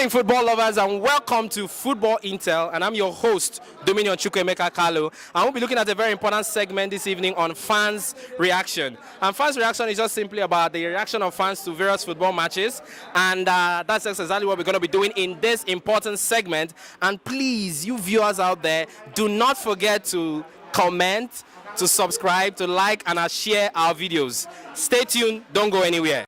evening, football lovers, and welcome to Football Intel. And I'm your host, Dominion Chukwuemeka Kalu. And we'll be looking at a very important segment this evening on fans' reaction. And fans' reaction is just simply about the reaction of fans to various football matches. And that's exactly what we're going to be doing in this important segment. And please, you viewers out there, do not forget to comment, to subscribe, to like, and share our videos. Stay tuned. Don't go anywhere.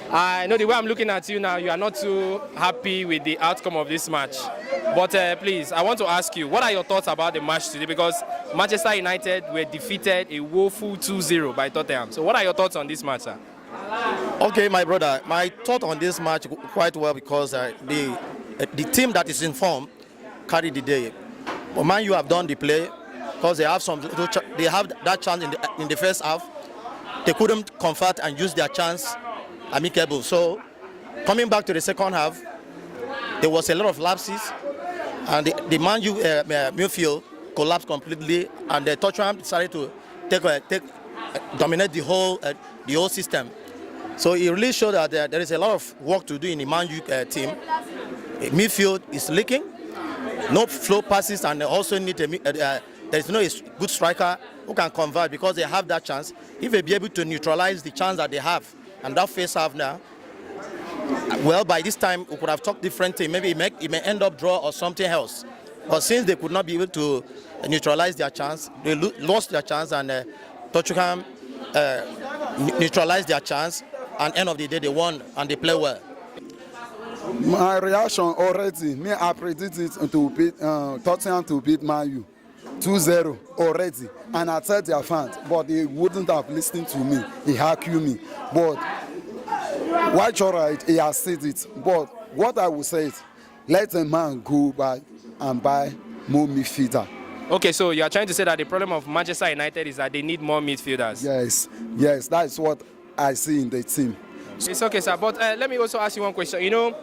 I know the way I'm looking at you now, you are not too happy with the outcome of this match. But please, I want to ask you, what are your thoughts about the match today? Because Manchester United were defeated a woeful 2-0 by Tottenham. So what are your thoughts on this match, sir? Okay, my brother, my thought on this match quite well because the team that is in form carried the day. But Man U have done the play because they have that chance in the first half. They couldn't convert and use their chance amicable. So coming back to the second half, there was a lot of lapses, and the Man U midfield collapsed completely, and the Tottenham decided to dominate the whole system. So it really showed that there is a lot of work to do in the Man U team. The midfield is leaking, no flow passes, and they also need there is no good striker who can convert because they have that chance. If they be able to neutralize the chance that they have, and that face half now, well, by this time we could have talked different thing. Maybe it may end up draw or something else. But since they could not be able to neutralize their chance, they lost their chance, and Tottenham neutralized their chance. And end of the day, they won and they play well. My reaction already, I predicted to beat Tottenham to beat Man U 2-0 already, and I told their fans, but they wouldn't have listened to me. He hacked me. But White right, he has said it. But what I would say is, let a man go back and buy more midfielder. Okay, so you are trying to say that the problem of Manchester United is that they need more midfielders. Yes, that's what I see in the team. It's okay, sir. But let me also ask you one question. You know,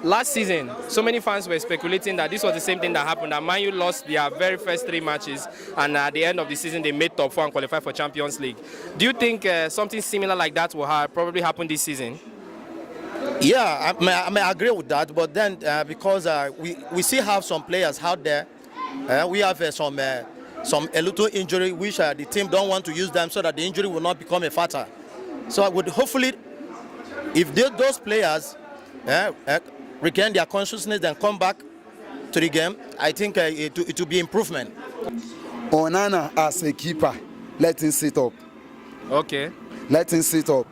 last season, so many fans were speculating that this was the same thing that happened, that Man U lost their very first 3 matches, and at the end of the season, they made top 4 and qualified for Champions League. Do you think something similar like that will probably happen this season? Yeah, I may agree with that, but then because we still have some players out there, we have a little injury which the team don't want to use them so that the injury will not become a factor. So I would hopefully, if those players regain their consciousness and come back to the game, I think it will be improvement. Onana as a keeper, let him sit up. Okay. Let him sit up.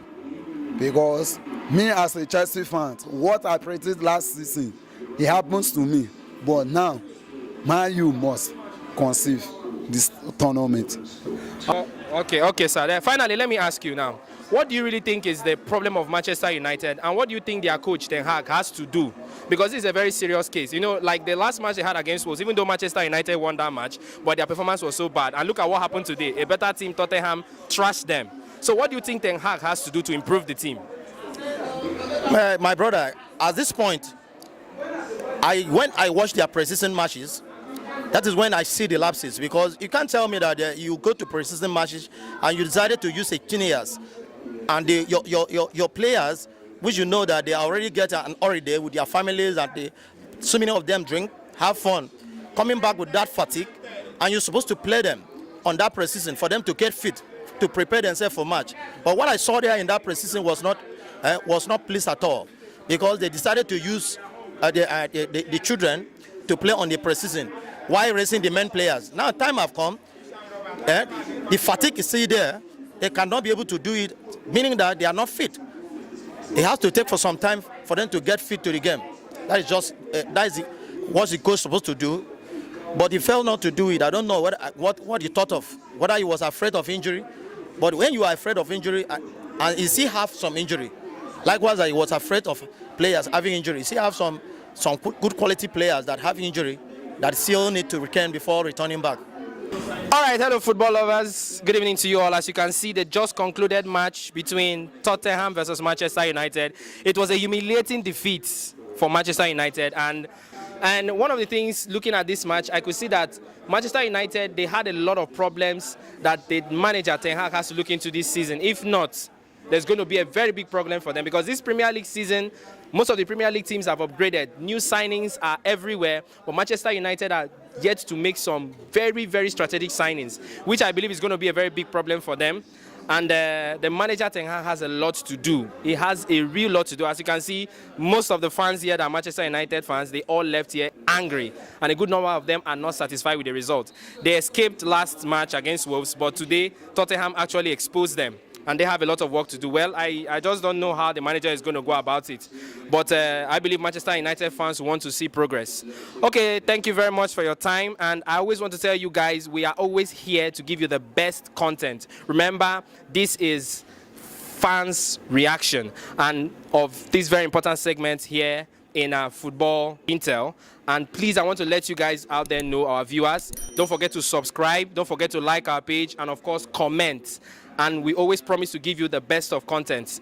Because me as a Chelsea fan, what I predicted last season, it happens to me. But now, Man U must conceive this tournament. Okay, sir. Then finally, let me ask you now. What do you really think is the problem of Manchester United, and what do you think their coach, Hagg, has to do? Because this is a very serious case. You know, like the last match they had against Wolves, even though Manchester United won that match, but their performance was so bad. And look at what happened today. A better team, Tottenham, trashed them. So what do you think Hagg has to do to improve the team? My brother, at this point, when I watch their pre-season matches, that is when I see the lapses, because you can't tell me that you go to pre-season matches and you decided to use 18 years, and your players, which you know that they already get an holiday with their families, and so many of them drink, have fun, coming back with that fatigue, and you're supposed to play them on that pre-season for them to get fit, to prepare themselves for match. But what I saw there in that pre-season was not pleased at all, because they decided to use the children to play on the pre-season while racing the main players. Now time have come, the fatigue is still there, they cannot be able to do it, meaning that they are not fit. It has to take for some time for them to get fit to the game. That is just what the coach is supposed to do, but he failed not to do it. I don't know what he thought of, whether he was afraid of injury. But when you are afraid of injury, and he still have some injury, likewise he was afraid of players having injury. He still have some good quality players that have injury that still need to return before returning back. All right, hello football lovers. Good evening to you all. As you can see, the just concluded match between Tottenham versus Manchester United. It was a humiliating defeat for Manchester United, and And one of the things looking at this match, I could see that Manchester United, they had a lot of problems that the manager Ten Hag has to look into this season. If not, there's going to be a very big problem for them, because this Premier League season, most of the Premier League teams have upgraded. New signings are everywhere, but Manchester United are yet to make some very, very strategic signings, which I believe is going to be a very big problem for them. And the manager Ten Hag has a lot to do. He has a real lot to do. As you can see, most of the fans here that are Manchester United fans, they all left here angry. And a good number of them are not satisfied with the result. They escaped last match against Wolves, but today Tottenham actually exposed them. And they have a lot of work to do. Well, I just don't know how the manager is going to go about it. But I believe Manchester United fans want to see progress. Okay, thank you very much for your time. And I always want to tell you guys, we are always here to give you the best content. Remember, this is fans' reaction, and of this very important segment here in our football intel. And please, I want to let you guys out there know, our viewers, don't forget to subscribe, don't forget to like our page, and of course comment. And we always promise to give you the best of content.